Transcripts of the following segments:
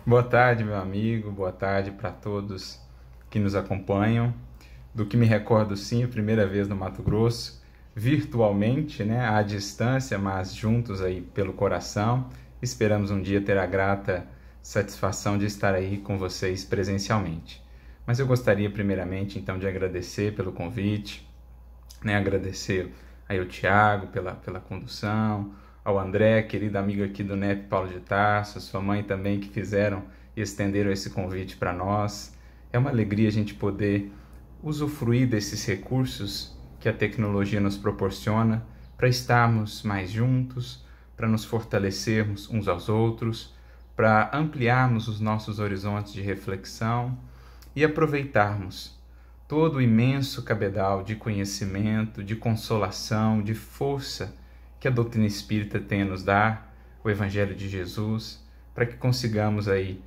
Boa tarde, meu amigo, boa tarde para todos que nos acompanham. Do que me recordo, sim, a primeira vez no Mato Grosso, virtualmente, né, à distância, mas juntos aí pelo coração. Esperamos um dia ter a grata satisfação de estar aí com vocês presencialmente. Mas eu gostaria primeiramente, então, de agradecer pelo convite, né, agradecer aí ao Tiago pela condução, ao André, querido amigo aqui do NEP Paulo de Tarso, sua mãe também, que fizeram e estenderam esse convite para nós. É uma alegria a gente poder usufruir desses recursos que a tecnologia nos proporciona para estarmos mais juntos, para nos fortalecermos uns aos outros, para ampliarmos os nossos horizontes de reflexão e aproveitarmos todo o imenso cabedal de conhecimento, de consolação, de força que a doutrina espírita tem a nos dar, o Evangelho de Jesus, para que consigamos aí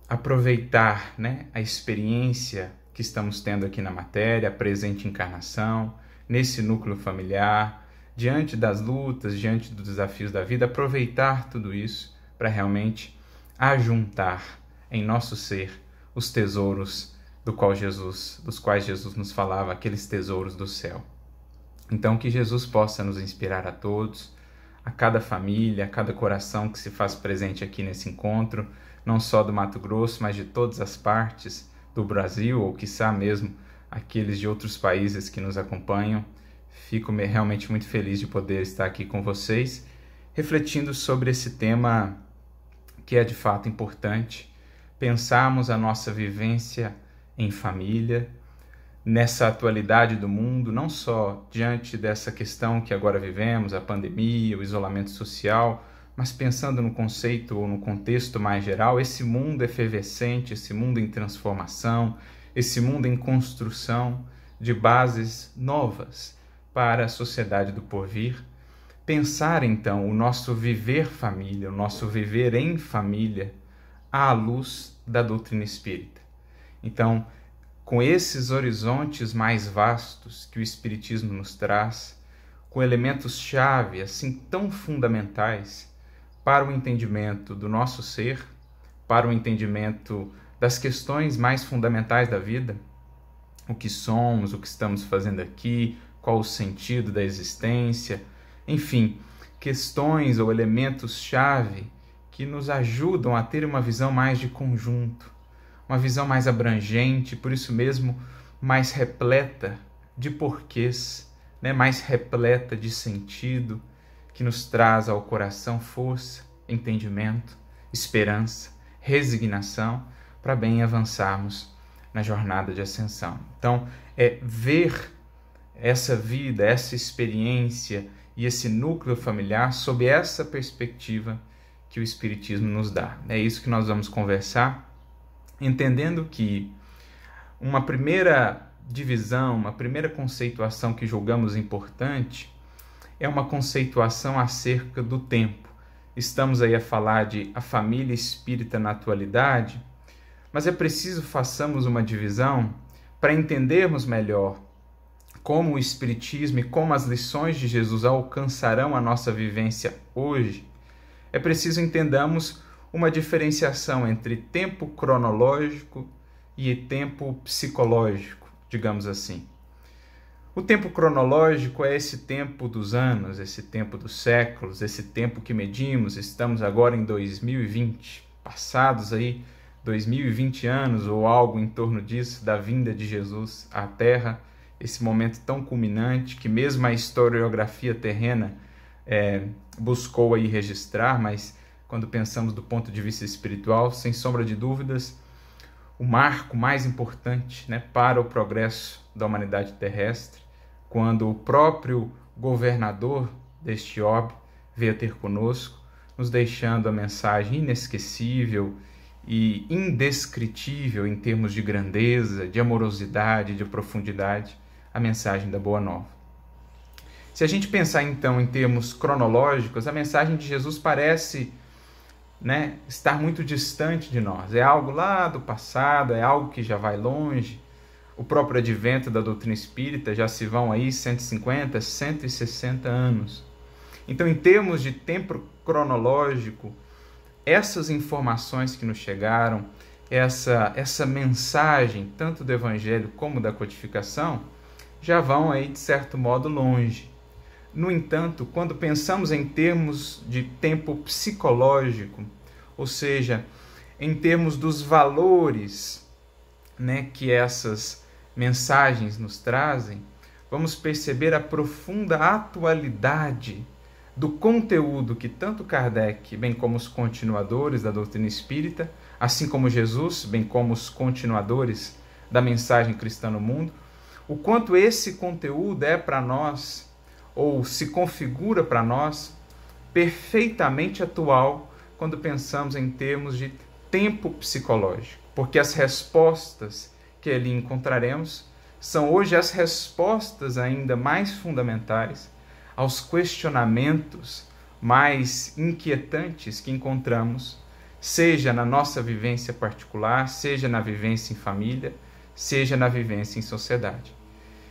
aproveitar, né, a experiência que estamos tendo aqui na matéria, a presente encarnação, nesse núcleo familiar, diante das lutas, diante dos desafios da vida, aproveitar tudo isso para realmente ajuntar em nosso ser os tesouros dos quais Jesus nos falava, aqueles tesouros do céu. Então, que Jesus possa nos inspirar a todos, a cada família, a cada coração que se faz presente aqui nesse encontro, não só do Mato Grosso, mas de todas as partes do Brasil, ou quiçá mesmo aqueles de outros países que nos acompanham. Fico realmente muito feliz de poder estar aqui com vocês, refletindo sobre esse tema que é de fato importante, pensarmos a nossa vivência em família, nessa atualidade do mundo, não só diante dessa questão que agora vivemos, a pandemia, o isolamento social, mas pensando no conceito ou no contexto mais geral, esse mundo efervescente, esse mundo em transformação, esse mundo em construção de bases novas para a sociedade do porvir. Pensar então o nosso viver família, o nosso viver em família, à luz da doutrina espírita. Então, com esses horizontes mais vastos que o Espiritismo nos traz, com elementos-chave assim tão fundamentais para o entendimento do nosso ser, para o entendimento das questões mais fundamentais da vida, o que somos, o que estamos fazendo aqui, qual o sentido da existência, enfim, questões ou elementos-chave que nos ajudam a ter uma visão mais de conjunto, uma visão mais abrangente, por isso mesmo mais repleta de porquês, né? Mais repleta de sentido, que nos traz ao coração força, entendimento, esperança, resignação, para bem avançarmos na jornada de ascensão. Então, é ver essa vida, essa experiência e esse núcleo familiar sob essa perspectiva que o Espiritismo nos dá. É isso que nós vamos conversar, entendendo que uma primeira divisão, uma primeira conceituação que julgamos importante é uma conceituação acerca do tempo. Estamos aí a falar de a família espírita na atualidade, mas é preciso façamos uma divisão para entendermos melhor como o Espiritismo e como as lições de Jesus alcançarão a nossa vivência hoje. É preciso entendamos uma diferenciação entre tempo cronológico e tempo psicológico, digamos assim. O tempo cronológico é esse tempo dos anos, esse tempo dos séculos, esse tempo que medimos. Estamos agora em 2020, passados aí 2020 anos ou algo em torno disso, da vinda de Jesus à Terra, esse momento tão culminante que mesmo a historiografia terrena buscou aí registrar, mas quando pensamos do ponto de vista espiritual, sem sombra de dúvidas, o marco mais importante, né, para o progresso da humanidade terrestre, quando o próprio governador deste orbe veio a ter conosco, nos deixando a mensagem inesquecível e indescritível em termos de grandeza, de amorosidade, de profundidade, a mensagem da Boa Nova. Se a gente pensar então em termos cronológicos, a mensagem de Jesus parece estar muito distante de nós. É algo lá do passado, é algo que já vai longe. O próprio advento da doutrina espírita já se vão aí 150, 160 anos. Então, em termos de tempo cronológico, essas informações que nos chegaram, essa mensagem, tanto do Evangelho como da codificação, já vão aí, de certo modo, longe. No entanto, quando pensamos em termos de tempo psicológico, ou seja, em termos dos valores, né, que essas mensagens nos trazem, vamos perceber a profunda atualidade do conteúdo que tanto Kardec, bem como os continuadores da doutrina espírita, assim como Jesus, bem como os continuadores da mensagem cristã no mundo, o quanto esse conteúdo é para nós, ou se configura para nós, perfeitamente atual quando pensamos em termos de tempo psicológico. Porque as respostas que ali encontraremos são hoje as respostas ainda mais fundamentais aos questionamentos mais inquietantes que encontramos, seja na nossa vivência particular, seja na vivência em família, seja na vivência em sociedade.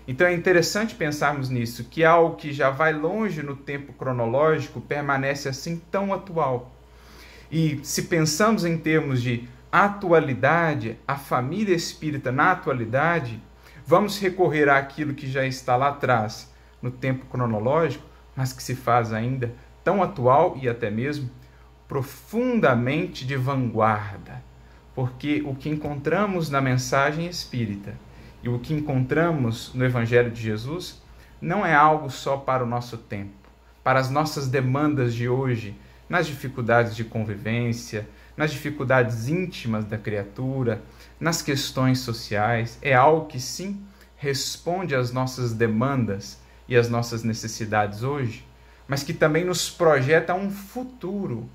Então é interessante pensarmos nisso, que algo que já vai longe no tempo cronológico permanece assim tão atual. E se pensamos em termos de atualidade, a família espírita na atualidade, vamos recorrer àquilo que já está lá atrás, no tempo cronológico, mas que se faz ainda tão atual e até mesmo profundamente de vanguarda. Porque o que encontramos na mensagem espírita e o que encontramos no Evangelho de Jesus não é algo só para o nosso tempo, para as nossas demandas de hoje, nas dificuldades de convivência, nas dificuldades íntimas da criatura, nas questões sociais. É algo que sim responde às nossas demandas e às nossas necessidades hoje, mas que também nos projeta um futuro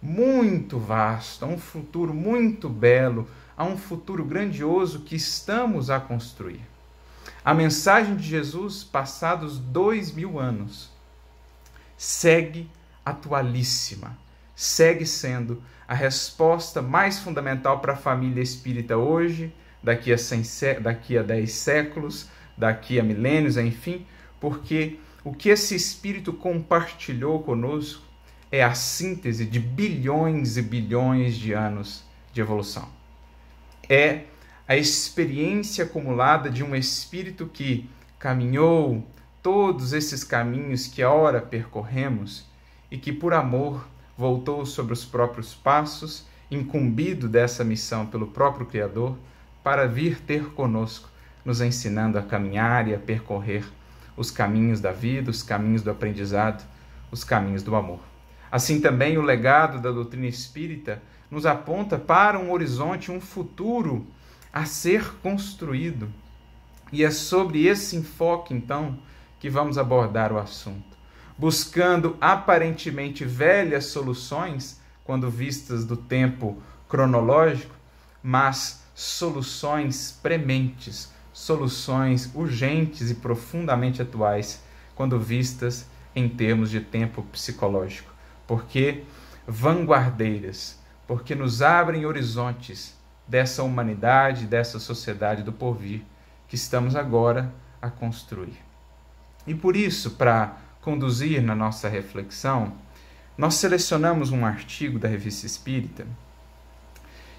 muito vasto, a um futuro muito belo, a um futuro grandioso que estamos a construir. A mensagem de Jesus, passados 2000 anos, segue atualíssima, segue sendo a resposta mais fundamental para a família espírita hoje, daqui a 10 séculos, daqui a milênios, enfim, porque o que esse Espírito compartilhou conosco é a síntese de bilhões e bilhões de anos de evolução. É a experiência acumulada de um Espírito que caminhou todos esses caminhos que ora percorremos e que, por amor, voltou sobre os próprios passos, incumbido dessa missão pelo próprio Criador, para vir ter conosco, nos ensinando a caminhar e a percorrer os caminhos da vida, os caminhos do aprendizado, os caminhos do amor. Assim também o legado da doutrina espírita nos aponta para um horizonte, um futuro a ser construído. E é sobre esse enfoque, então, que vamos abordar o assunto, buscando aparentemente velhas soluções, quando vistas do tempo cronológico, mas soluções prementes, soluções urgentes e profundamente atuais, quando vistas em termos de tempo psicológico, porque vanguardeiras, porque nos abrem horizontes dessa humanidade, dessa sociedade do porvir que estamos agora a construir. E por isso, para conduzir na nossa reflexão, nós selecionamos um artigo da Revista Espírita,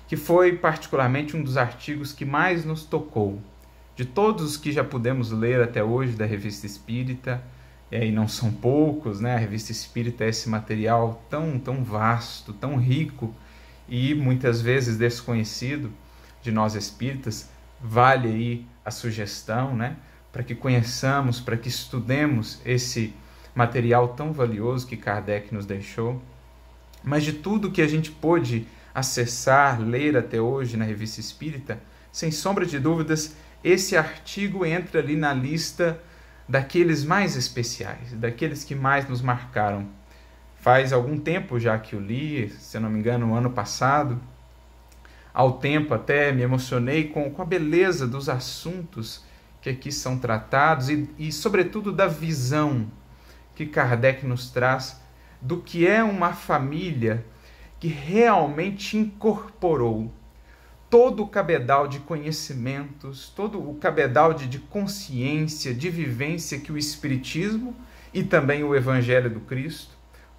que foi particularmente um dos artigos que mais nos tocou, de todos os que já pudemos ler até hoje da Revista Espírita, e não são poucos, né? A Revista Espírita é esse material tão vasto, tão rico e muitas vezes desconhecido de nós espíritas. Vale aí a sugestão, né? Para que conheçamos, para que estudemos esse material tão valioso que Kardec nos deixou. Mas de tudo que a gente pôde acessar, ler até hoje na Revista Espírita, sem sombra de dúvidas, esse artigo entra ali na lista daqueles mais especiais, daqueles que mais nos marcaram. Faz algum tempo já que eu li, se eu não me engano, no ano passado. Ao tempo até me emocionei com a beleza dos assuntos que aqui são tratados e sobretudo, da visão que Kardec nos traz do que é uma família que realmente incorporou todo o cabedal de conhecimentos, todo o cabedal de consciência, de vivência que o Espiritismo e também o Evangelho do Cristo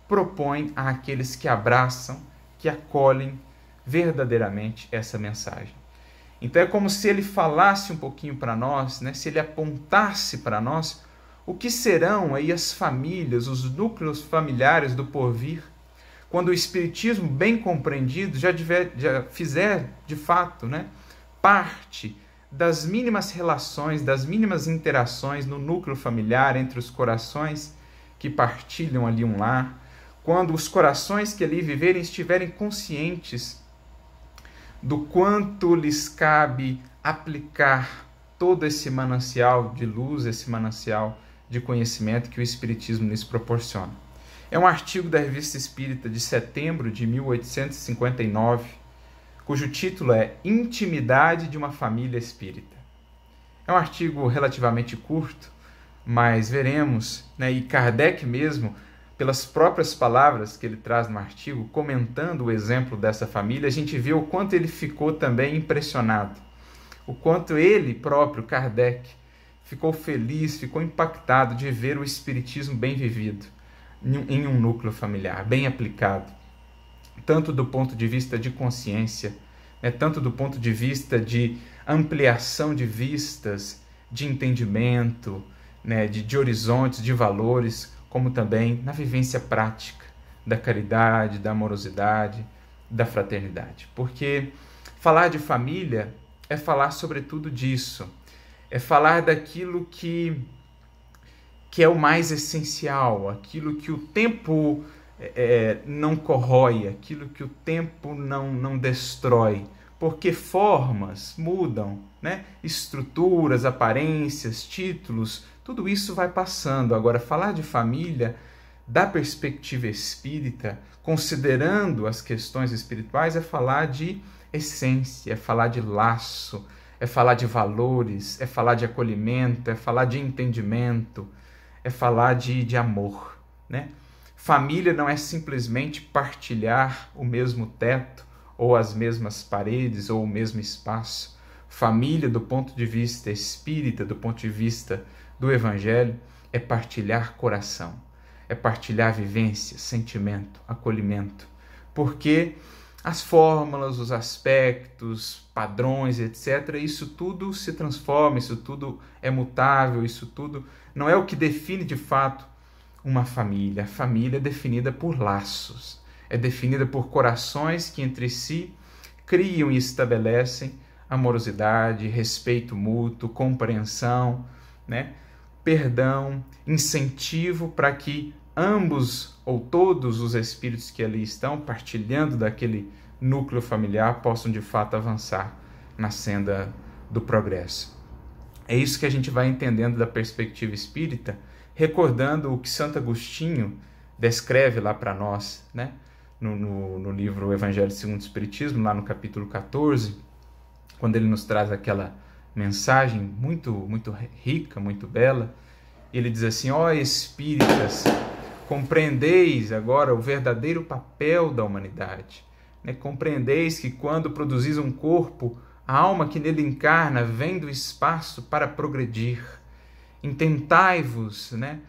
propõe àqueles que abraçam, que acolhem verdadeiramente essa mensagem. Então é como se ele falasse um pouquinho para nós, né? Se ele apontasse para nós o que serão aí as famílias, os núcleos familiares do porvir, quando o Espiritismo, bem compreendido, já fizer de fato, né, parte das mínimas relações, das mínimas interações no núcleo familiar entre os corações que partilham ali um lar, quando os corações que ali viverem estiverem conscientes do quanto lhes cabe aplicar todo esse manancial de luz, esse manancial de conhecimento que o Espiritismo lhes proporciona. É um artigo da Revista Espírita de setembro de 1859, cujo título é Intimidade de uma Família Espírita. É um artigo relativamente curto, mas veremos, né, e Kardec mesmo, pelas próprias palavras que ele traz no artigo, comentando o exemplo dessa família, a gente vê o quanto ele ficou também impressionado, o quanto ele próprio, Kardec, ficou feliz, ficou impactado de ver o Espiritismo bem vivido em um núcleo familiar, bem aplicado, tanto do ponto de vista de consciência, né, tanto do ponto de vista de ampliação de vistas, de entendimento, né, de horizontes, de valores, como também na vivência prática da caridade, da amorosidade, da fraternidade. Porque falar de família é falar sobretudo disso, é falar daquilo que é o mais essencial, aquilo que o tempo não corrói, aquilo que o tempo não destrói, porque formas mudam, né? Estruturas, aparências, títulos, tudo isso vai passando. Agora, falar de família, da perspectiva espírita, considerando as questões espirituais, é falar de essência, é falar de laço, é falar de valores, é falar de acolhimento, é falar de entendimento, é falar de amor, né? Família não é simplesmente partilhar o mesmo teto, ou as mesmas paredes, ou o mesmo espaço. Família, do ponto de vista espírita, do ponto de vista do Evangelho, é partilhar coração, é partilhar vivência, sentimento, acolhimento. Porque as fórmulas, os aspectos, padrões, etc., isso tudo se transforma, isso tudo é mutável, isso tudo não é o que define de fato uma família. A família é definida por laços, é definida por corações que entre si criam e estabelecem amorosidade, respeito mútuo, compreensão, né? Perdão, incentivo para que ambos ou todos os espíritos que ali estão partilhando daquele núcleo familiar possam de fato avançar na senda do progresso. É isso que a gente vai entendendo da perspectiva espírita, recordando o que Santo Agostinho descreve lá para nós, né? No livro Evangelho segundo o Espiritismo, lá no capítulo 14, quando ele nos traz aquela mensagem muito rica, muito bela. Ele diz assim: ó espíritas, compreendeis agora o verdadeiro papel da humanidade, né? Compreendeis que quando produzis um corpo, a alma que nele encarna vem do espaço para progredir. Intentai-vos, né?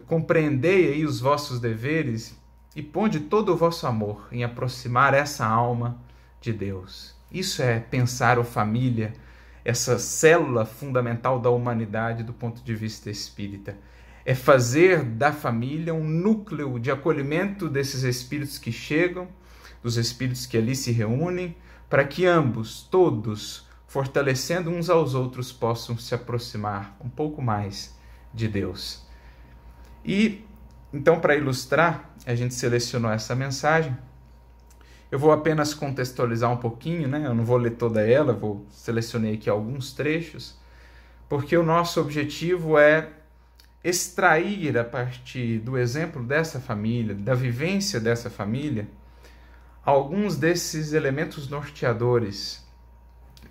Compreendei aí os vossos deveres e ponde todo o vosso amor em aproximar essa alma de Deus. Isso é pensar a família, essa célula fundamental da humanidade do ponto de vista espírita. É fazer da família um núcleo de acolhimento desses espíritos que chegam, dos espíritos que ali se reúnem, para que ambos, todos, fortalecendo uns aos outros, possam se aproximar um pouco mais de Deus. E, então, para ilustrar, a gente selecionou essa mensagem. Eu vou apenas contextualizar um pouquinho, né? Eu não vou ler toda ela, selecionei aqui alguns trechos, porque o nosso objetivo é extrair, a partir do exemplo dessa família, da vivência dessa família, alguns desses elementos norteadores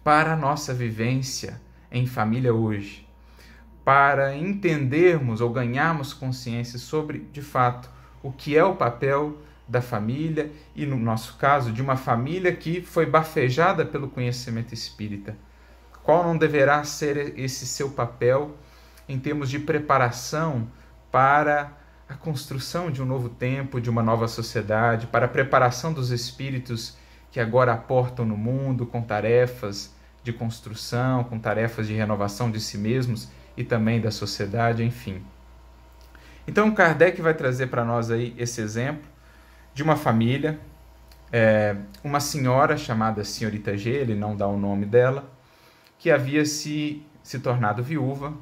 para a nossa vivência em família hoje, para entendermos ou ganharmos consciência sobre, de fato, o que é o papel da família e, no nosso caso, de uma família que foi bafejada pelo conhecimento espírita. Qual não deverá ser esse seu papel em termos de preparação para a construção de um novo tempo, de uma nova sociedade, para a preparação dos espíritos que agora aportam no mundo com tarefas de construção, com tarefas de renovação de si mesmos e também da sociedade, enfim. Então Kardec vai trazer para nós aí esse exemplo de uma família, uma senhora chamada Senhorita G, ele não dá o nome dela, que havia se tornado viúva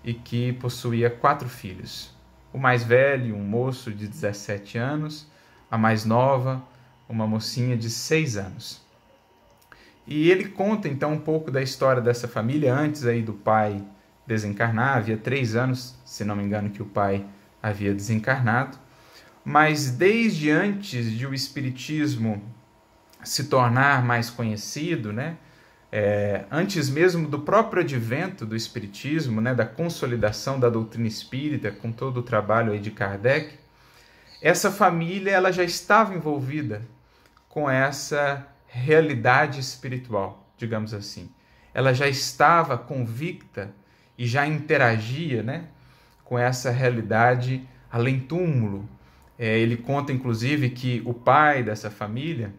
e que possuía 4 filhos. O mais velho, um moço de 17 anos, a mais nova, uma mocinha de 6 anos. E ele conta então um pouco da história dessa família antes aí do pai desencarnar. Havia 3 anos, se não me engano, que o pai havia desencarnado. Mas desde antes de o Espiritismo se tornar mais conhecido, né? Antes mesmo do próprio advento do Espiritismo, né? Da consolidação da doutrina espírita, com todo o trabalho aí de Kardec, essa família ela já estava envolvida com essa realidade espiritual, digamos assim. Ela já estava convicta e já interagia, né? Com essa realidade além-túmulo. Ele conta, inclusive, que o pai dessa família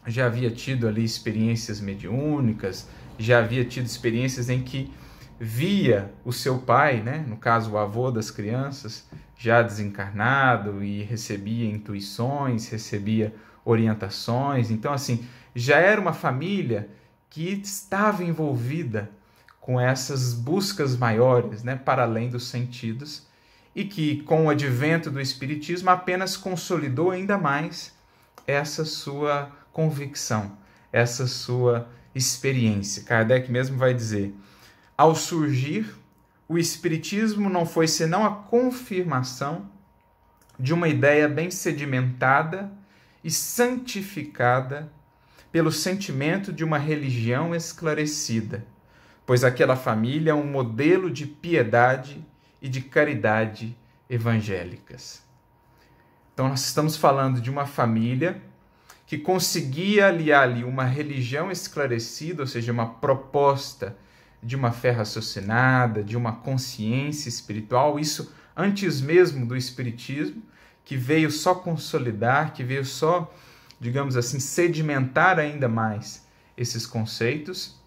já havia tido ali experiências mediúnicas, já havia tido experiências em que via o seu pai, né, no caso o avô das crianças, já desencarnado e recebia intuições, recebia orientações. Então, assim, já era uma família que estava envolvida com essas buscas maiores, né, para além dos sentidos, e que, com o advento do Espiritismo, apenas consolidou ainda mais essa sua convicção, essa sua experiência. Kardec mesmo vai dizer: ao surgir, o Espiritismo não foi senão a confirmação de uma ideia bem sedimentada e santificada pelo sentimento de uma religião esclarecida, pois aquela família é um modelo de piedade e de caridade evangélicas. Então nós estamos falando de uma família que conseguia aliar ali uma religião esclarecida, ou seja, uma proposta de uma fé raciocinada, de uma consciência espiritual, isso antes mesmo do Espiritismo, que veio só consolidar, que veio só, digamos assim, sedimentar ainda mais esses conceitos,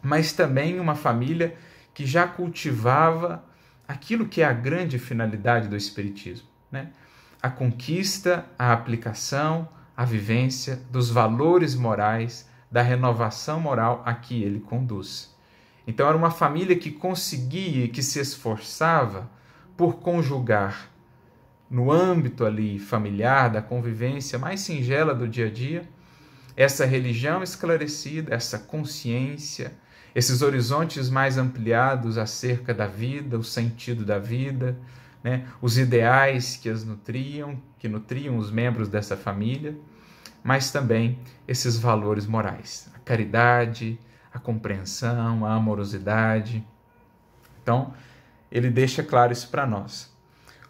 mas também uma família que já cultivava aquilo que é a grande finalidade do Espiritismo, né? A conquista, a aplicação, a vivência dos valores morais, da renovação moral a que ele conduz. Então era uma família que conseguia e que se esforçava por conjugar no âmbito ali familiar, da convivência mais singela do dia a dia, essa religião esclarecida, essa consciência, esses horizontes mais ampliados acerca da vida, o sentido da vida, né? Os ideais que as nutriam, que nutriam os membros dessa família, mas também esses valores morais, a caridade, a compreensão, a amorosidade. Então, ele deixa claro isso para nós.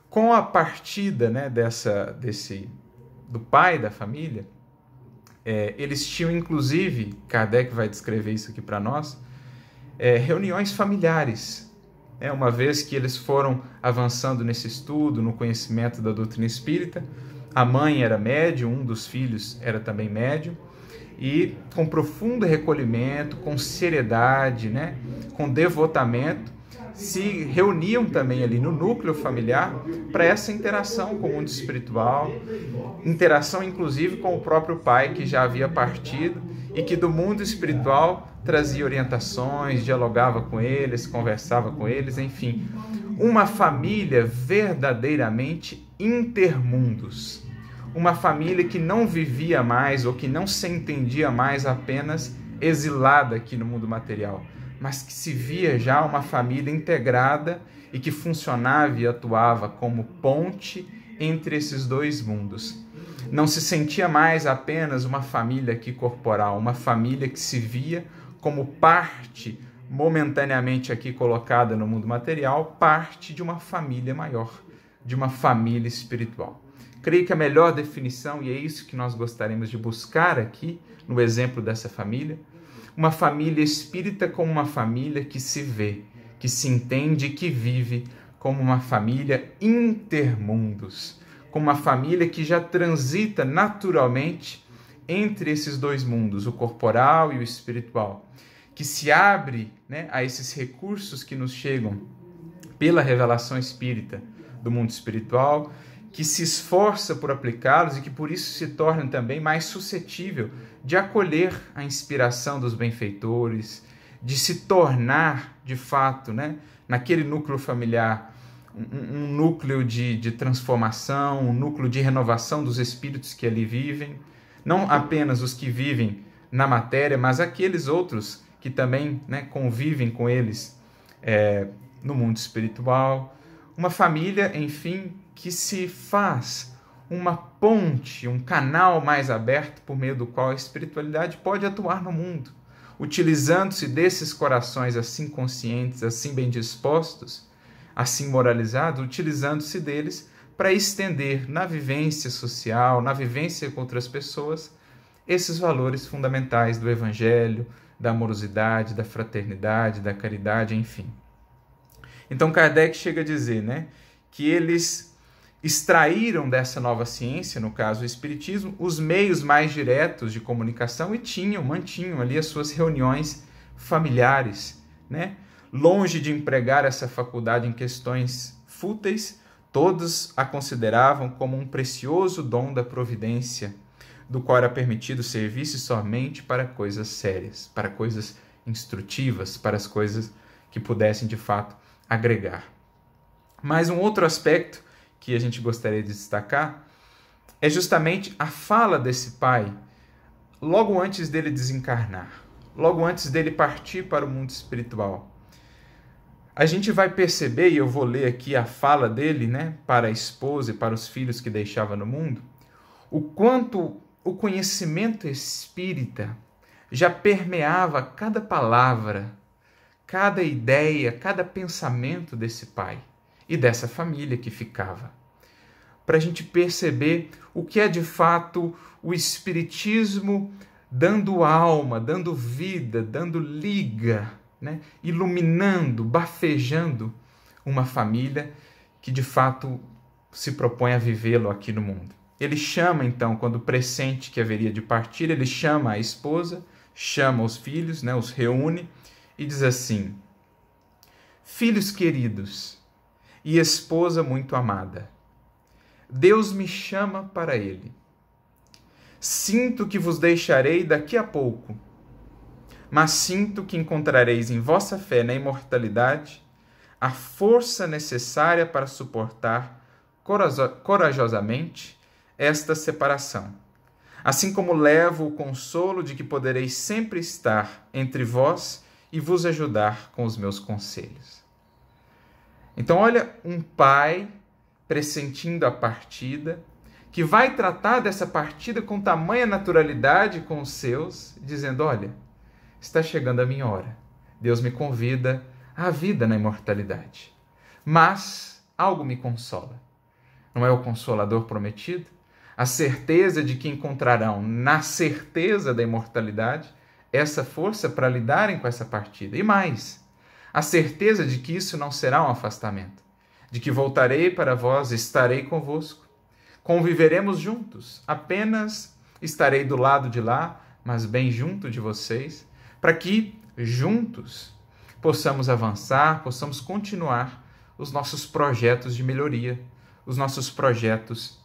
Com a partida, né, do pai da família, eles tinham, inclusive, Kardec vai descrever isso aqui para nós, reuniões familiares, uma vez que eles foram avançando nesse estudo, no conhecimento da doutrina espírita. A mãe era médium, um dos filhos era também médium, e com profundo recolhimento, com seriedade, né, com devotamento, se reuniam também ali no núcleo familiar para essa interação com o mundo espiritual, interação inclusive com o próprio pai que já havia partido e que do mundo espiritual trazia orientações, dialogava com eles, conversava com eles, enfim, uma família verdadeiramente intermundos, uma família que não vivia mais ou que não se entendia mais apenas exilada aqui no mundo material, mas que se via já uma família integrada e que funcionava e atuava como ponte entre esses dois mundos. Não se sentia mais apenas uma família aqui corporal, uma família que se via como parte momentaneamente aqui colocada no mundo material, parte de uma família maior, de uma família espiritual. Creio que a melhor definição, e é isso que nós gostaríamos de buscar aqui, no exemplo dessa família, uma família espírita como uma família que se vê, que se entende e que vive como uma família intermundos, como uma família que já transita naturalmente entre esses dois mundos, o corporal e o espiritual, que se abre, né, a esses recursos que nos chegam pela revelação espírita do mundo espiritual, que se esforça por aplicá-los e que por isso se torna também mais suscetível de acolher a inspiração dos benfeitores, de se tornar, de fato, né, naquele núcleo familiar, um núcleo de transformação, um núcleo de renovação dos espíritos que ali vivem, não apenas os que vivem na matéria, mas aqueles outros que também, né, convivem com eles no mundo espiritual. Uma família, enfim, que se faz uma ponte, um canal mais aberto por meio do qual a espiritualidade pode atuar no mundo, utilizando-se desses corações assim conscientes, assim bem dispostos, assim moralizados, utilizando-se deles para estender na vivência social, na vivência com outras pessoas, esses valores fundamentais do Evangelho, da amorosidade, da fraternidade, da caridade, enfim. Então Kardec chega a dizer, né, que eles extraíram dessa nova ciência, no caso o Espiritismo, os meios mais diretos de comunicação e mantinham ali as suas reuniões familiares, né? Longe de empregar essa faculdade em questões fúteis, todos a consideravam como um precioso dom da providência, do qual era permitido servir-se somente para coisas sérias, para coisas instrutivas, para as coisas que pudessem, de fato, agregar. Mas um outro aspecto que a gente gostaria de destacar é justamente a fala desse pai logo antes dele desencarnar, logo antes dele partir para o mundo espiritual. A gente vai perceber, e eu vou ler aqui a fala dele, né, para a esposa e para os filhos que deixava no mundo, o quanto o conhecimento espírita já permeava cada palavra, cada ideia, cada pensamento desse pai e dessa família que ficava. Para a gente perceber o que é de fato o Espiritismo dando alma, dando vida, dando liga, né? Iluminando, bafejando uma família que de fato se propõe a vivê-lo aqui no mundo. Ele chama então, quando pressente que haveria de partir, ele chama a esposa, chama os filhos, né? Os reúne e diz assim: filhos queridos e esposa muito amada, Deus me chama para ele. Sinto que vos deixarei daqui a pouco, mas sinto que encontrareis em vossa fé na imortalidade a força necessária para suportar corajosamente esta separação, assim como levo o consolo de que podereis sempre estar entre vós e vos ajudar com os meus conselhos. Então, olha, um pai pressentindo a partida, que vai tratar dessa partida com tamanha naturalidade com os seus, dizendo: olha, está chegando a minha hora. Deus me convida à vida na imortalidade. Mas algo me consola. Não é o Consolador prometido? A certeza de que encontrarão, na certeza da imortalidade, essa força para lidarem com essa partida. E mais, a certeza de que isso não será um afastamento, de que voltarei para vós, estarei convosco, conviveremos juntos, apenas estarei do lado de lá, mas bem junto de vocês, para que juntos possamos avançar, possamos continuar os nossos projetos de melhoria, os nossos projetos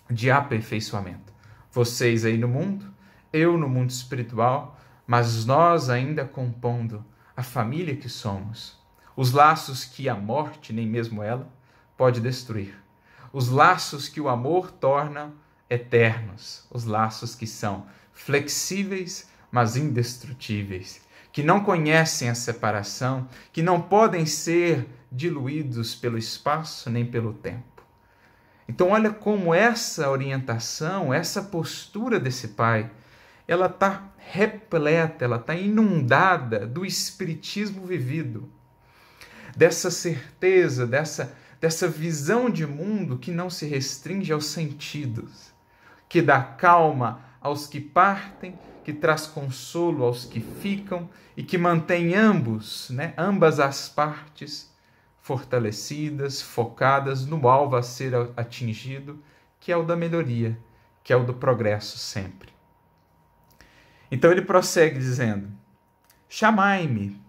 de aperfeiçoamento. Vocês aí no mundo, eu no mundo espiritual, mas nós ainda compondo a família que somos, os laços que a morte, nem mesmo ela, pode destruir, os laços que o amor torna eternos, os laços que são flexíveis, mas indestrutíveis, que não conhecem a separação, que não podem ser diluídos pelo espaço nem pelo tempo. Então olha como essa orientação, essa postura desse pai, ela está repleta, ela está inundada do espiritismo vivido, dessa certeza, dessa visão de mundo que não se restringe aos sentidos, que dá calma aos que partem, que traz consolo aos que ficam e que mantém ambas as partes fortalecidas, focadas no alvo a ser atingido, que é o da melhoria, que é o do progresso sempre. Então ele prossegue dizendo: chamai-me,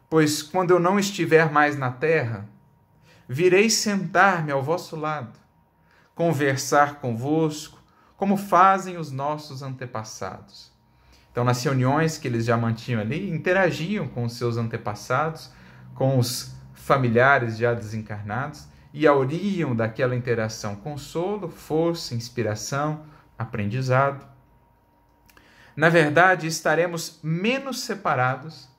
pois quando eu não estiver mais na terra, virei sentar-me ao vosso lado, conversar convosco, como fazem os nossos antepassados. Então, nas reuniões que eles já mantinham ali, interagiam com os seus antepassados, com os familiares já desencarnados, e auriam daquela interação consolo, força, inspiração, aprendizado. Na verdade, estaremos menos separados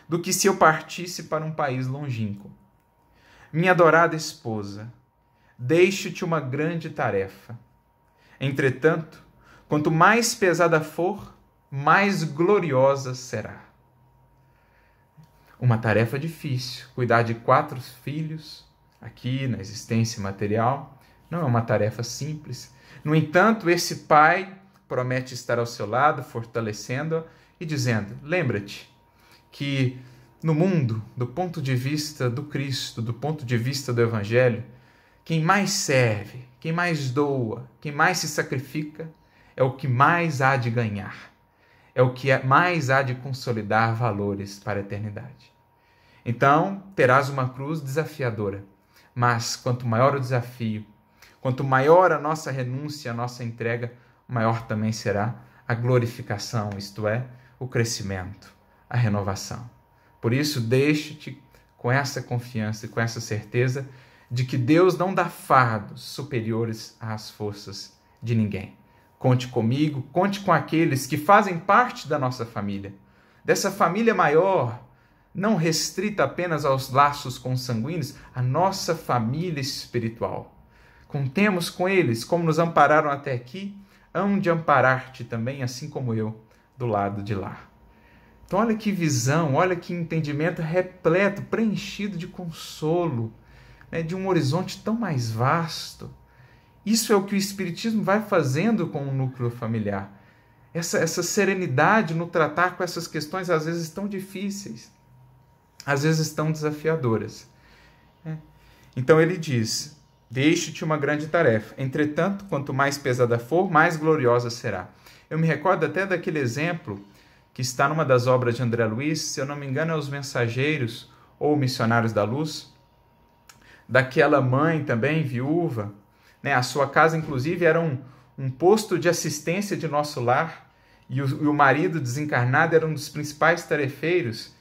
do que se eu partisse para um país longínquo. Minha adorada esposa, deixo-te uma grande tarefa. Entretanto, quanto mais pesada for, mais gloriosa será. Uma tarefa difícil, cuidar de 4 filhos aqui na existência material, não é uma tarefa simples. No entanto, esse pai promete estar ao seu lado, fortalecendo-a e dizendo: lembra-te que no mundo, do ponto de vista do Cristo, do ponto de vista do Evangelho, quem mais serve, quem mais doa, quem mais se sacrifica, é o que mais há de ganhar, é o que mais há de consolidar valores para a eternidade. Então, terás uma cruz desafiadora, mas quanto maior o desafio, quanto maior a nossa renúncia, a nossa entrega, maior também será a glorificação, isto é, o crescimento, a renovação. Por isso, deixe-te com essa confiança e com essa certeza de que Deus não dá fardos superiores às forças de ninguém. Conte comigo, conte com aqueles que fazem parte da nossa família, dessa família maior, não restrita apenas aos laços consanguíneos, a nossa família espiritual. Contemos com eles, como nos ampararam até aqui, hão de amparar-te também, assim como eu, do lado de lá. Então olha que visão, olha que entendimento repleto, preenchido de consolo, né, de um horizonte tão mais vasto. Isso é o que o Espiritismo vai fazendo com o núcleo familiar. Essa serenidade no tratar com essas questões, às vezes tão difíceis, às vezes tão desafiadoras. Então ele diz: deixo-te uma grande tarefa. Entretanto, quanto mais pesada for, mais gloriosa será. Eu me recordo até daquele exemplo que está numa das obras de André Luiz, se eu não me engano, é Os Mensageiros ou Missionários da Luz, daquela mãe também, viúva, né? A sua casa, inclusive, era um posto de assistência de nosso lar, e o marido desencarnado era um dos principais tarefeiros,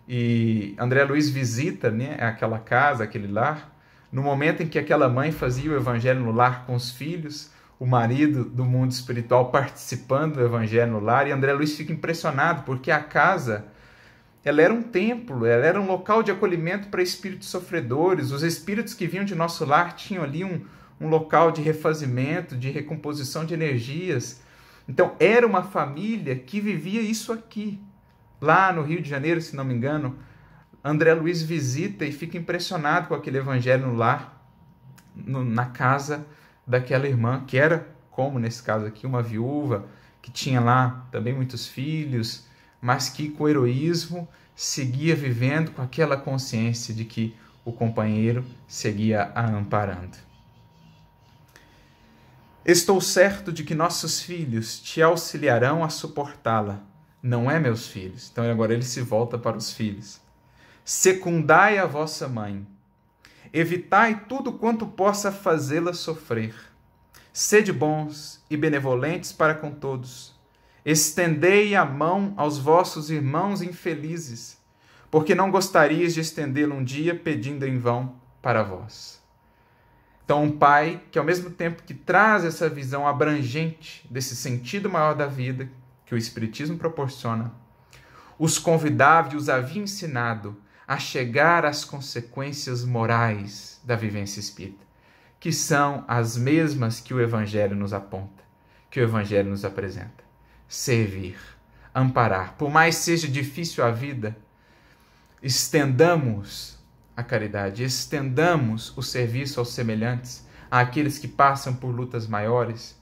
e André Luiz visita, né, aquela casa, aquele lar, no momento em que aquela mãe fazia o evangelho no lar com os filhos, o marido do mundo espiritual participando do evangelho no lar, e André Luiz fica impressionado, porque a casa, ela era um templo, ela era um local de acolhimento para espíritos sofredores. Os espíritos que vinham de nosso lar tinham ali um local de refazimento, de recomposição de energias. Então, era uma família que vivia isso aqui. Lá no Rio de Janeiro, se não me engano, André Luiz visita e fica impressionado com aquele evangelho no lar, na casa daquela irmã, que era, como nesse caso aqui, uma viúva, que tinha lá também muitos filhos, mas que com heroísmo seguia vivendo com aquela consciência de que o companheiro seguia a amparando. Estou certo de que nossos filhos te auxiliarão a suportá-la. Não é, meus filhos? Então agora ele se volta para os filhos. Secundai a vossa mãe. Evitai tudo quanto possa fazê-la sofrer. Sede bons e benevolentes para com todos. Estendei a mão aos vossos irmãos infelizes, porque não gostarias de estendê-la um dia pedindo em vão para vós. Então, um pai que, ao mesmo tempo que traz essa visão abrangente desse sentido maior da vida que o Espiritismo proporciona, os convidava e os havia ensinado a chegar às consequências morais da vivência espírita, que são as mesmas que o Evangelho nos aponta, que o Evangelho nos apresenta. Servir, amparar. Por mais seja difícil a vida, estendamos a caridade, estendamos o serviço aos semelhantes, àqueles que passam por lutas maiores.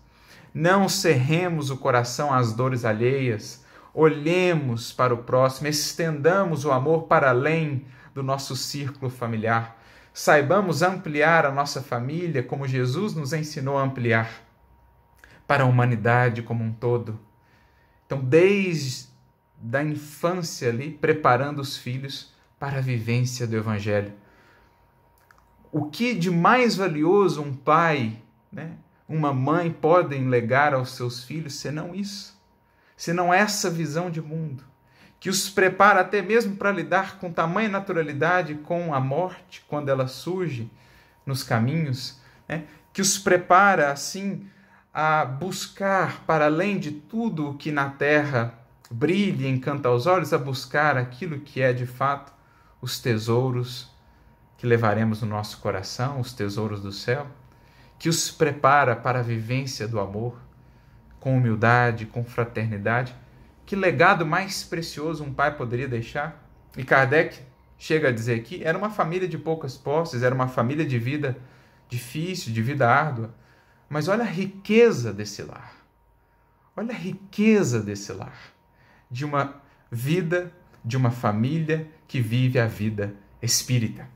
Não cerremos o coração às dores alheias, olhemos para o próximo, estendamos o amor para além do nosso círculo familiar. saibamos ampliar a nossa família como Jesus nos ensinou a ampliar para a humanidade como um todo. Então, desde a infância ali, preparando os filhos para a vivência do Evangelho. O que de mais valioso um pai, uma mãe podem legar aos seus filhos, senão isso? Senão essa visão de mundo, que os prepara até mesmo para lidar com tamanha naturalidade com a morte, quando ela surge nos caminhos, que os prepara, assim, a buscar, para além de tudo o que na terra brilha e encanta aos olhos, a buscar aquilo que é de fato os tesouros que levaremos no nosso coração, os tesouros do céu, que os prepara para a vivência do amor, com humildade, com fraternidade. Que legado mais precioso um pai poderia deixar? E Kardec chega a dizer aqui, era uma família de poucas posses, era uma família de vida difícil, de vida árdua, mas olha a riqueza desse lar. Olha a riqueza desse lar. De uma vida, de uma família que vive a vida espírita.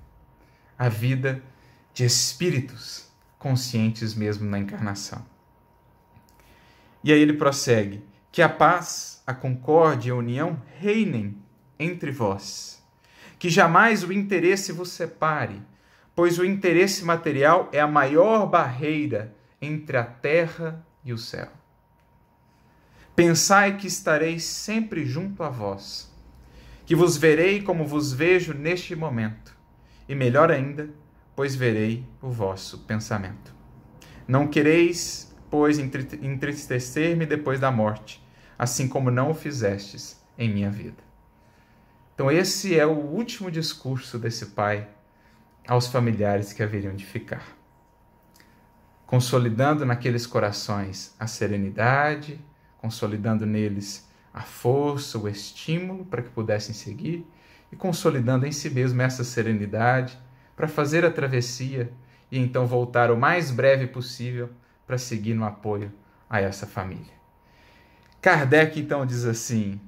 A vida de espíritos conscientes mesmo na encarnação. E aí ele prossegue, que a paz, a concórdia e a união reinem entre vós, que jamais o interesse vos separe, pois o interesse material é a maior barreira entre a terra e o céu. Pensai que estareis sempre junto a vós, que vos verei como vos vejo neste momento, e melhor ainda, pois verei o vosso pensamento. Não quereis, pois, entristecer-me depois da morte, assim como não o fizestes em minha vida. Então esse é o último discurso desse pai aos familiares que haveriam de ficar, consolidando naqueles corações a serenidade, consolidando neles a força, o estímulo para que pudessem seguir e consolidando em si mesmo essa serenidade para fazer a travessia e então voltar o mais breve possível para seguir no apoio a essa família. Kardec então diz assim,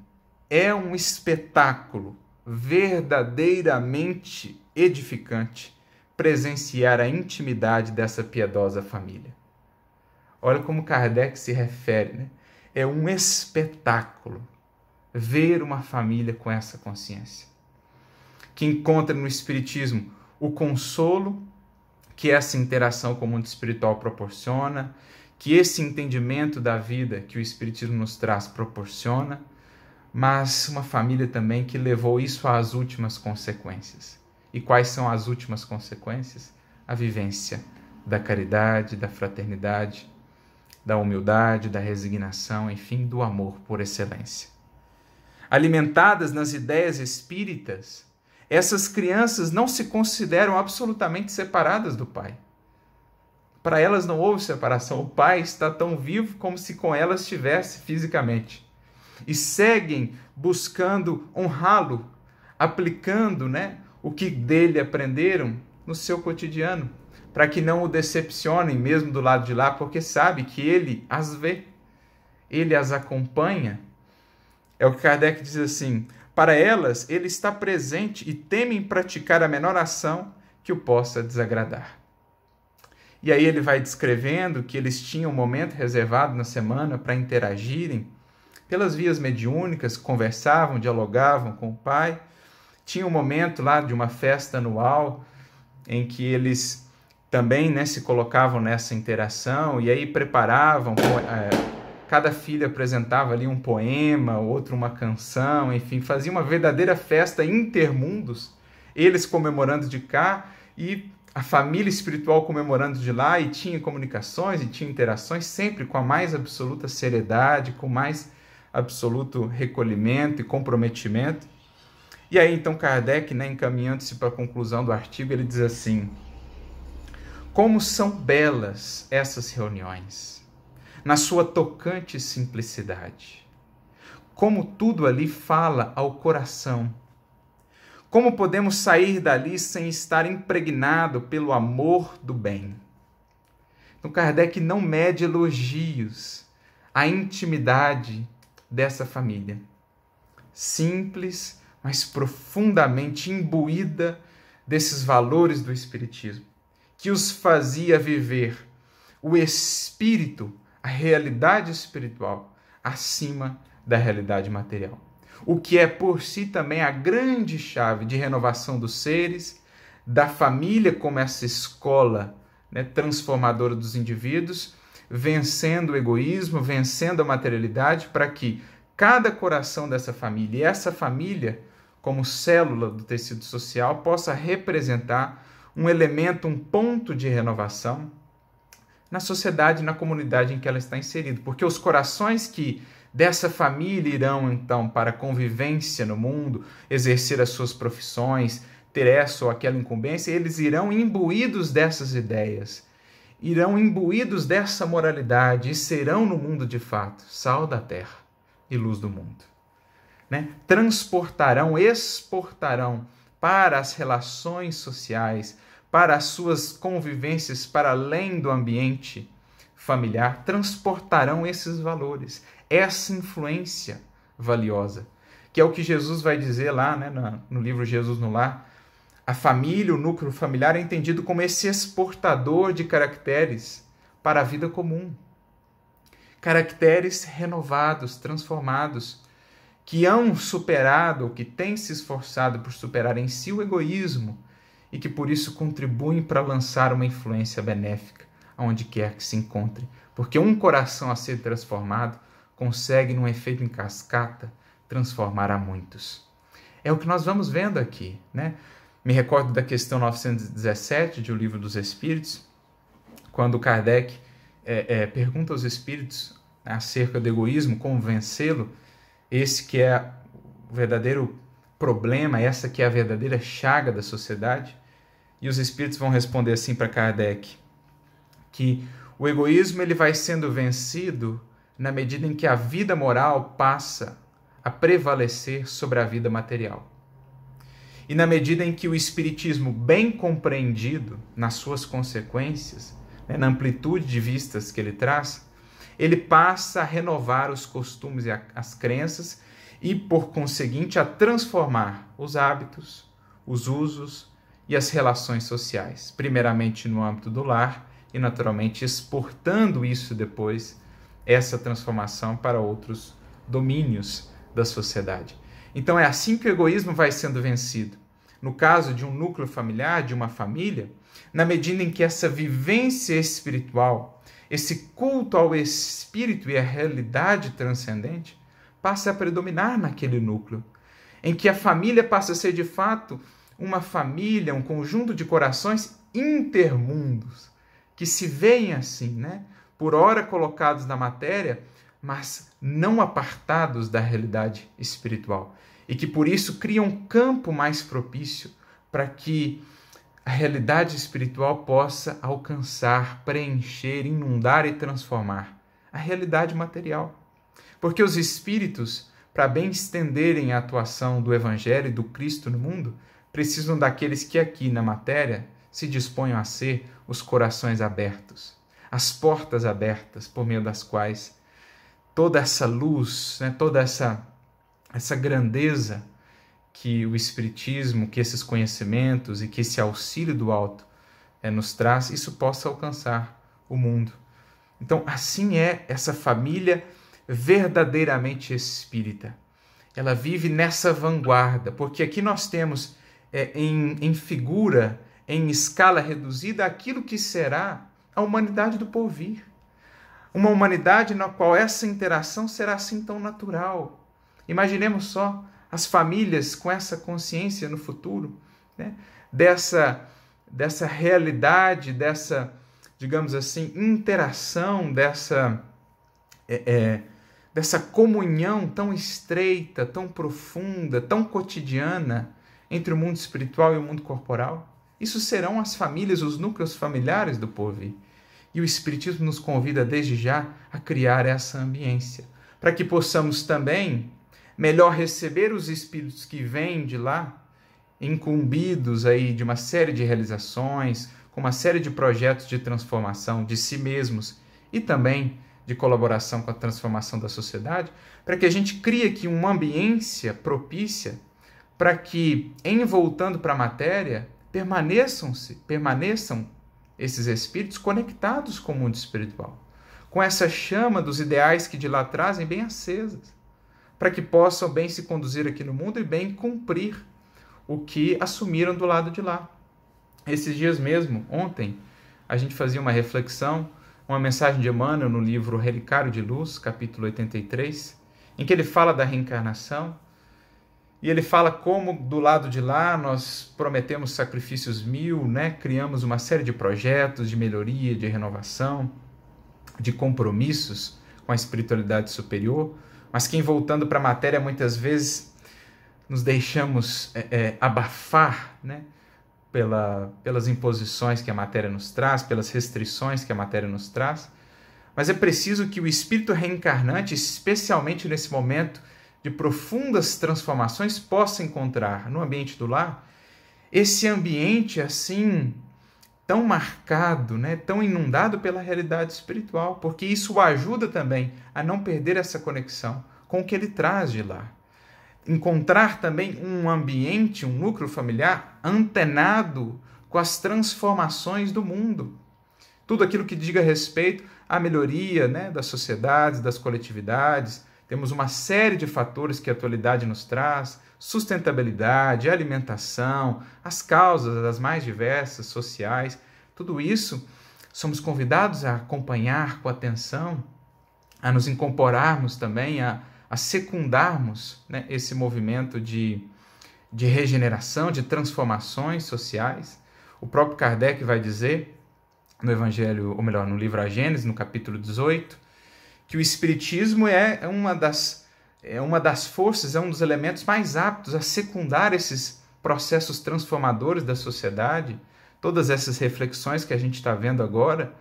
é um espetáculo verdadeiramente edificante presenciar a intimidade dessa piedosa família. Olha como Kardec se refere, É um espetáculo ver uma família com essa consciência, que encontra no Espiritismo o consolo que essa interação com o mundo espiritual proporciona, que esse entendimento da vida que o Espiritismo nos traz proporciona, mas uma família também que levou isso às últimas consequências. E quais são as últimas consequências? A vivência da caridade, da fraternidade, da humildade, da resignação, enfim, do amor por excelência. Alimentadas nas ideias espíritas, essas crianças não se consideram absolutamente separadas do pai. Para elas não houve separação. O pai está tão vivo como se com elas estivesse fisicamente. E seguem buscando honrá-lo, aplicando, o que dele aprenderam no seu cotidiano, para que não o decepcionem mesmo do lado de lá, porque sabe que ele as vê, ele as acompanha. É o que Kardec diz assim, para elas ele está presente e temem praticar a menor ação que o possa desagradar. E aí ele vai descrevendo que eles tinham um momento reservado na semana para interagirem pelas vias mediúnicas, conversavam, dialogavam com o pai. Tinha um momento lá de uma festa anual em que eles também se colocavam nessa interação e aí preparavam, cada filho apresentava ali um poema, outro uma canção, enfim, fazia uma verdadeira festa intermundos, eles comemorando de cá e a família espiritual comemorando de lá, e tinha comunicações e tinha interações sempre com a mais absoluta seriedade, com mais absoluto recolhimento e comprometimento. E aí então Kardec, encaminhando-se para a conclusão do artigo, ele diz assim, como são belas essas reuniões, na sua tocante simplicidade. Como tudo ali fala ao coração. Como podemos sair dali sem estar impregnado pelo amor do bem? Então Kardec não mede elogios à intimidade dessa família. Simples, mas profundamente imbuída desses valores do Espiritismo, que os fazia viver o espírito, a realidade espiritual, acima da realidade material. O que é por si também a grande chave de renovação dos seres, da família como essa escola, né, transformadora dos indivíduos, vencendo o egoísmo, vencendo a materialidade, para que cada coração dessa família, e essa família, como célula do tecido social, possa representar um elemento, um ponto de renovação na sociedade, na comunidade em que ela está inserida. Porque os corações que dessa família irão, então, para a convivência no mundo, exercer as suas profissões, ter essa ou aquela incumbência, eles irão imbuídos dessas ideias, irão imbuídos dessa moralidade e serão no mundo de fato sal da terra e luz do mundo. Né? Transportarão, exportarão para as relações sociais, para as suas convivências para além do ambiente familiar, transportarão esses valores, essa influência valiosa, que é o que Jesus vai dizer lá, né, no livro Jesus no Lar. A família, o núcleo familiar, é entendido como esse exportador de caracteres para a vida comum. Caracteres renovados, transformados, que hão superado, que têm se esforçado por superar em si o egoísmo e que por isso contribuem para lançar uma influência benéfica aonde quer que se encontre. Porque um coração a ser transformado consegue, num efeito em cascata, transformar a muitos. É o que nós vamos vendo aqui, né? Me recordo da questão 917 de O Livro dos Espíritos, quando Kardec pergunta aos espíritos acerca do egoísmo, como vencê-lo, esse que é o verdadeiro problema, essa que é a verdadeira chaga da sociedade. E os espíritos vão responder assim para Kardec, que o egoísmo ele vai sendo vencido na medida em que a vida moral passa a prevalecer sobre a vida material. E na medida em que o espiritismo, bem compreendido nas suas consequências, né, na amplitude de vistas que ele traz, ele passa a renovar os costumes e as crenças e, por conseguinte, a transformar os hábitos, os usos e as relações sociais, primeiramente no âmbito do lar e, naturalmente, exportando isso depois, essa transformação para outros domínios da sociedade. Então é assim que o egoísmo vai sendo vencido. No caso de um núcleo familiar, de uma família, na medida em que essa vivência espiritual, esse culto ao espírito e à realidade transcendente passa a predominar naquele núcleo, em que a família passa a ser de fato uma família, um conjunto de corações intermundos, que se veem assim, né? Por ora colocados na matéria, mas não apartados da realidade espiritual. E que por isso criam um campo mais propício para que a realidade espiritual possa alcançar, preencher, inundar e transformar a realidade material. Porque os espíritos, para bem estenderem a atuação do Evangelho e do Cristo no mundo, precisam daqueles que aqui na matéria se disponham a ser os corações abertos, as portas abertas por meio das quais toda essa luz, né, toda essa grandeza que o Espiritismo, que esses conhecimentos e que esse auxílio do alto nos traz, isso possa alcançar o mundo. Então, assim é essa família verdadeiramente espírita. Ela vive nessa vanguarda, porque aqui nós temos em figura, em escala reduzida, aquilo que será a humanidade do porvir. Uma humanidade na qual essa interação será assim tão natural. Imaginemos só as famílias com essa consciência no futuro, né? dessa realidade, dessa, digamos assim, interação, dessa comunhão tão estreita, tão profunda, tão cotidiana entre o mundo espiritual e o mundo corporal. Isso serão as famílias, os núcleos familiares do porvir. E o Espiritismo nos convida desde já a criar essa ambiência, para que possamos também melhor receber os espíritos que vêm de lá, incumbidos aí de uma série de realizações, com uma série de projetos de transformação de si mesmos e também de colaboração com a transformação da sociedade, para que a gente crie aqui uma ambiência propícia para que, em voltando para a matéria, permaneçam esses espíritos conectados com o mundo espiritual, com essa chama dos ideais que de lá trazem bem acesas, para que possam bem se conduzir aqui no mundo e bem cumprir o que assumiram do lado de lá. Esses dias mesmo, ontem, a gente fazia uma reflexão, uma mensagem de Emmanuel no livro Relicário de Luz, capítulo 83, em que ele fala da reencarnação, e ele fala como do lado de lá nós prometemos sacrifícios 1000, né? Criamos uma série de projetos de melhoria, de renovação, de compromissos com a espiritualidade superior, mas que, voltando para a matéria, muitas vezes nos deixamos abafar, né? Pelas imposições que a matéria nos traz, pelas restrições que a matéria nos traz. Mas é preciso que o espírito reencarnante, especialmente nesse momento de profundas transformações, possa encontrar no ambiente do lar esse ambiente assim tão marcado, né, tão inundado pela realidade espiritual, porque isso o ajuda também a não perder essa conexão com o que ele traz de lá. Encontrar também um ambiente, um núcleo familiar antenado com as transformações do mundo. Tudo aquilo que diga respeito à melhoria, né, das sociedades, das coletividades. Temos uma série de fatores que a atualidade nos traz: sustentabilidade, alimentação, as causas das mais diversas, sociais. Tudo isso somos convidados a acompanhar com atenção, a nos incorporarmos também, a secundarmos, né, esse movimento de regeneração, de transformações sociais. O próprio Kardec vai dizer no Evangelho, ou melhor, no livro A Gênese, no capítulo 18, que o Espiritismo é uma das forças, é um dos elementos mais aptos a secundar esses processos transformadores da sociedade, todas essas reflexões que a gente está vendo agora,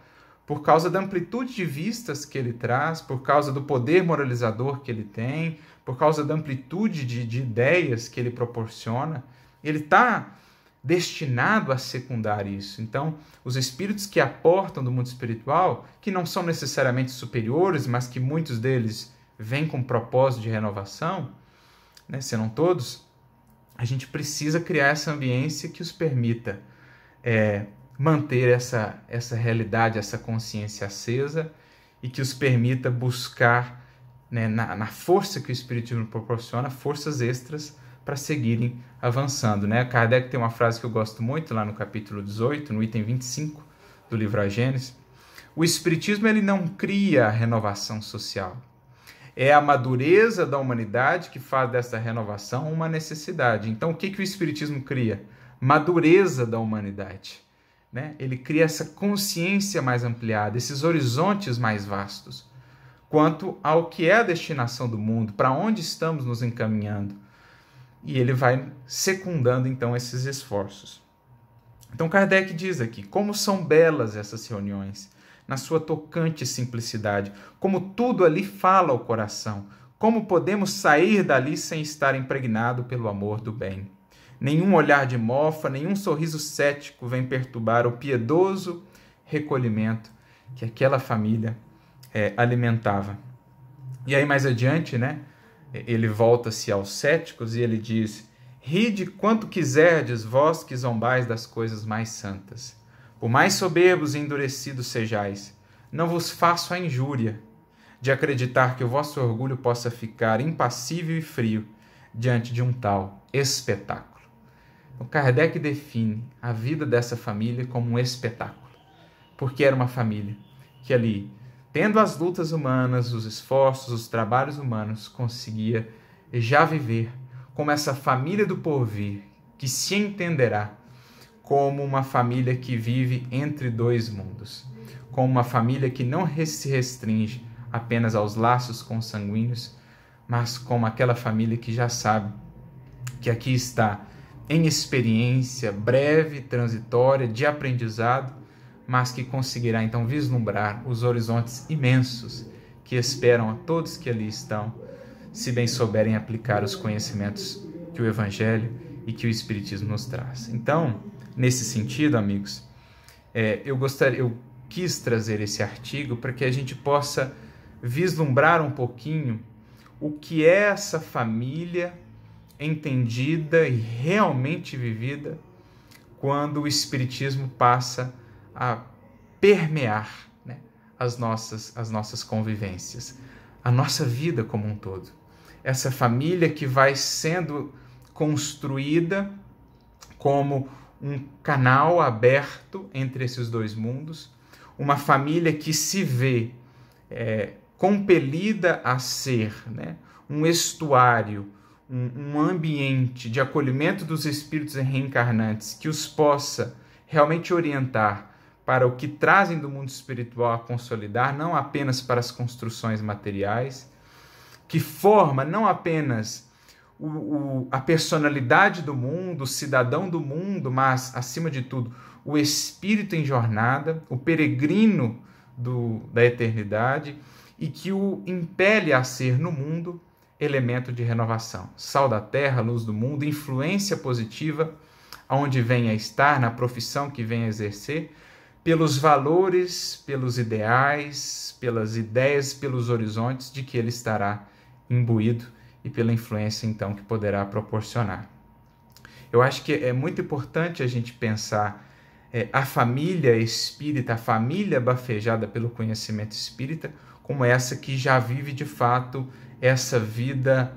por causa da amplitude de vistas que ele traz, por causa do poder moralizador que ele tem, por causa da amplitude de ideias que ele proporciona. Ele está destinado a secundar isso. Então, os espíritos que aportam do mundo espiritual, que não são necessariamente superiores, mas que muitos deles vêm com propósito de renovação, né, se não todos, a gente precisa criar essa ambiência que os permita manter essa realidade, essa consciência acesa, e que os permita buscar, né, na força que o Espiritismo proporciona, forças extras para seguirem avançando, né? Kardec tem uma frase que eu gosto muito lá no capítulo 18, no item 25 do livro A Gênese. O Espiritismo ele não cria a renovação social. É a madureza da humanidade que faz dessa renovação uma necessidade. Então, o que o Espiritismo cria? Madureza da humanidade, né? Ele cria essa consciência mais ampliada, esses horizontes mais vastos, quanto ao que é a destinação do mundo, para onde estamos nos encaminhando. E ele vai secundando, então, esses esforços. Então, Kardec diz aqui, como são belas essas reuniões, na sua tocante simplicidade, como tudo ali fala ao coração, como podemos sair dali sem estar impregnado pelo amor do bem. Nenhum olhar de mofa, nenhum sorriso cético vem perturbar o piedoso recolhimento que aquela família alimentava. E aí, mais adiante, né? Ele volta-se aos céticos e ele diz: ride quanto quiserdes, vós que zombais das coisas mais santas. Por mais soberbos e endurecidos sejais, não vos faço a injúria de acreditar que o vosso orgulho possa ficar impassível e frio diante de um tal espetáculo. O Kardec define a vida dessa família como um espetáculo, porque era uma família que ali, tendo as lutas humanas, os esforços, os trabalhos humanos, conseguia já viver como essa família do porvir, que se entenderá como uma família que vive entre dois mundos, como uma família que não se restringe apenas aos laços consanguíneos, mas como aquela família que já sabe que aqui está em experiência breve, transitória, de aprendizado, mas que conseguirá então vislumbrar os horizontes imensos que esperam a todos que ali estão, se bem souberem aplicar os conhecimentos que o Evangelho e que o Espiritismo nos traz. Então, nesse sentido, amigos, eu quis trazer esse artigo para que a gente possa vislumbrar um pouquinho o que é essa família entendida e realmente vivida quando o Espiritismo passa a permear, né, as nossas convivências, a nossa vida como um todo. Essa família que vai sendo construída como um canal aberto entre esses dois mundos, uma família que se vê compelida a ser, né, um estuário, um ambiente de acolhimento dos espíritos reencarnantes que os possa realmente orientar para o que trazem do mundo espiritual a consolidar, não apenas para as construções materiais, que forma não apenas a personalidade do mundo, o cidadão do mundo, mas, acima de tudo, o espírito em jornada, o peregrino da eternidade, e que o impele a ser no mundo elemento de renovação. Sal da terra, luz do mundo, influência positiva aonde venha a estar, na profissão que venha a exercer, pelos valores, pelos ideais, pelas ideias, pelos horizontes de que ele estará imbuído e pela influência, então, que poderá proporcionar. Eu acho que é muito importante a gente pensar a família espírita, a família bafejada pelo conhecimento espírita, como essa que já vive, de fato, essa vida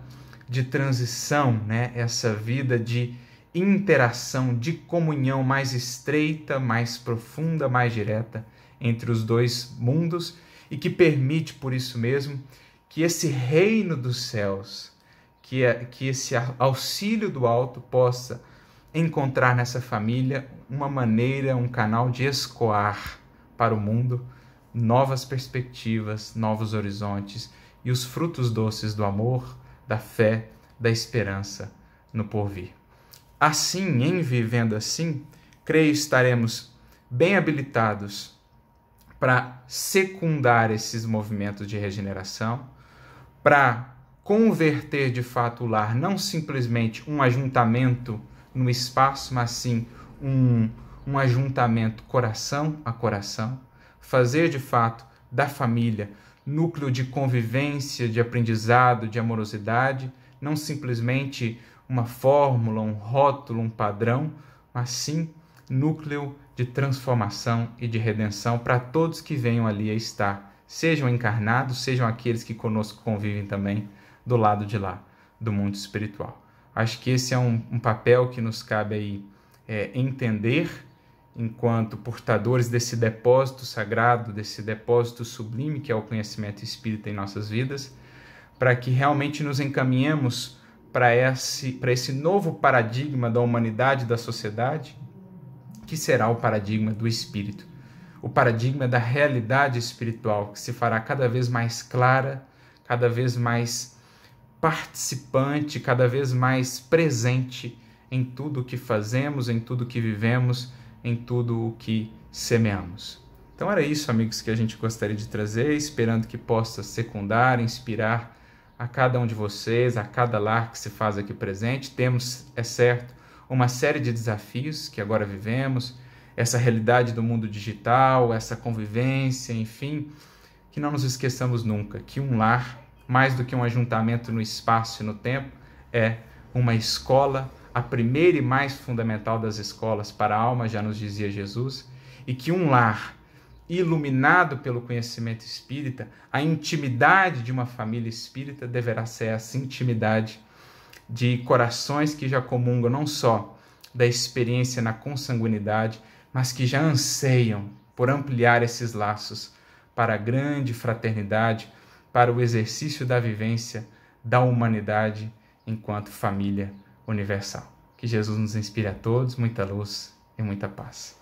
de transição, né? Essa vida de interação, de comunhão mais estreita, mais profunda, mais direta entre os dois mundos e que permite, por isso mesmo, que esse reino dos céus, que esse auxílio do alto possa encontrar nessa família uma maneira, um canal de escoar para o mundo novas perspectivas, novos horizontes e os frutos doces do amor, da fé, da esperança no porvir. Assim, em vivendo assim, creio estaremos bem habilitados para secundar esses movimentos de regeneração, para converter de fato o lar, não simplesmente um ajuntamento no espaço, mas sim um ajuntamento coração a coração, fazer de fato da família núcleo de convivência, de aprendizado, de amorosidade, não simplesmente uma fórmula, um rótulo, um padrão, mas sim núcleo de transformação e de redenção para todos que venham ali a estar, sejam encarnados, sejam aqueles que conosco convivem também do lado de lá, do mundo espiritual. Acho que esse é um papel que nos cabe aí entender enquanto portadores desse depósito sagrado, desse depósito sublime que é o conhecimento espírita em nossas vidas, para que realmente nos encaminhemos para esse novo paradigma da humanidade e da sociedade, que será o paradigma do espírito, o paradigma da realidade espiritual, que se fará cada vez mais clara, cada vez mais participante, cada vez mais presente em tudo o que fazemos, em tudo o que vivemos, em tudo o que semeamos. Então era isso, amigos, que a gente gostaria de trazer, esperando que possa secundar, inspirar a cada um de vocês, a cada lar que se faz aqui presente. Temos, é certo, uma série de desafios que agora vivemos, essa realidade do mundo digital, essa convivência, enfim, que não nos esqueçamos nunca que um lar, mais do que um ajuntamento no espaço e no tempo, é uma escola, a primeira e mais fundamental das escolas para a alma, já nos dizia Jesus, e que um lar iluminado pelo conhecimento espírita, a intimidade de uma família espírita deverá ser essa intimidade de corações que já comungam não só da experiência na consanguinidade, mas que já anseiam por ampliar esses laços para a grande fraternidade, para o exercício da vivência da humanidade enquanto família universal. Que Jesus nos inspire a todos, muita luz e muita paz.